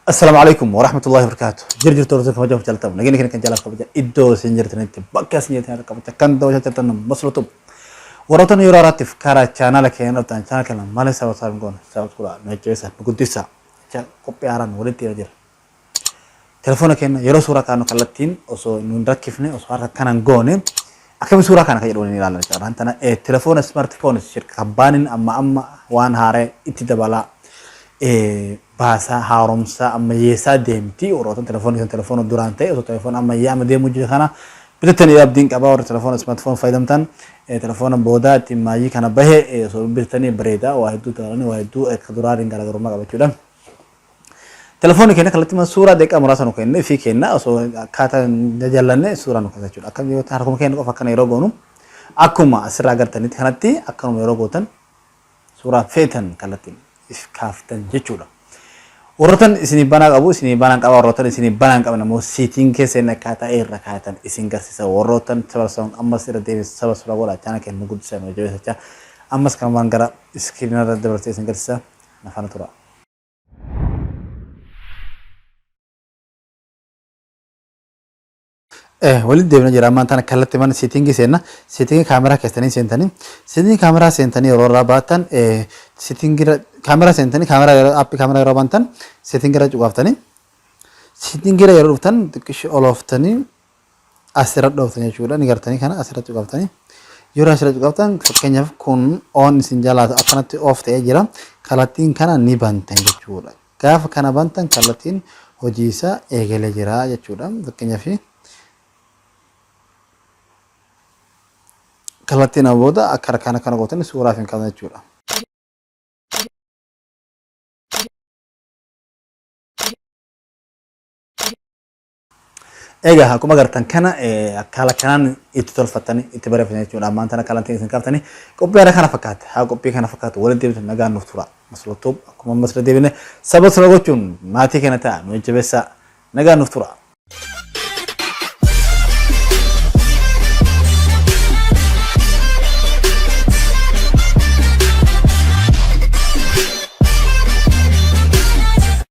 السلام عليكم ورحمة الله وبركاته. جرجر تورتك فجأة فجلتم. نجيني كن جلال فجأة إدو سنجر تنتي بكاس نجيت هذا كفجأة كان دوجة تنم مسلوتم. ورطن يورارات في كارا channel كيان رتان channel كنا مالي سوا سارنقون سوا كلا نجيسا نقدسا. جا كوبي أران ولدي رجل. تلفون كيان يرو سورة كانوا كلتين أسو نندرك كيفني أسو هذا كان نقوني. أكمل سورة كان كيروني نيرالنا جاران تنا تلفون سمارت فون شركة بانين أما وان هاري إتدبلا bahasa harumsa amma yesa demti orotan telepon durante atau telepon amma ya amma demu jikana bitatan ya abdin kaba or telepon smartphone faidamtan telepon boda timaji kana bahe so bitani breda wahidu tarani wahidu ekdurar ingala garuma kaba chudan telepon kena kalati sura dek amrasa no kenne fi kenna so kata jajalane sura no kata chudan akam yo tar ko kenne ko fakana irogonu akuma asra gartani kanati akam irogotan sura fetan kalati kaftan jechuudha. Warrotan isini banaa qabu isini banaan qaba warrotan isini banaan qaban ammoo setting keessa inni akkaataa irra kaayatan isin garsiisa warrotan sabarsoon ammas irra deebis sabarsura godha chaana kennu guddisan hojjecha ammas kan waan gara iskiriina irra dabarsee isin garsiisa nafana tura. ولد دبنا جرا ما تنا كلت من setting kamera kestani setting kamera sentani rora batan setting kamera sentani kamera api kamera rora bantan setting gira juga ftani setting gira yaru ftan kish all of tani asirat do ftani juga ni gartani kana asirat juga ftani yura asirat juga ftan kenya kun on sinjala akanati off te jira kalatin kana ni bantan juga kaf kana bantan kalatin hojisa egele jira juga kenya fi kalatina boda akar kana gotan sura fin kana chura ega hakuma gartan kana akala kanan itol fatani itibare fin chura mantana kalantin sin kaftani kopi ara kana fakat ha kopi kana fakat walad debit naga nuftura maslutub akuma masla debine sabas logochun mati kana ta no jebesa naga nuftura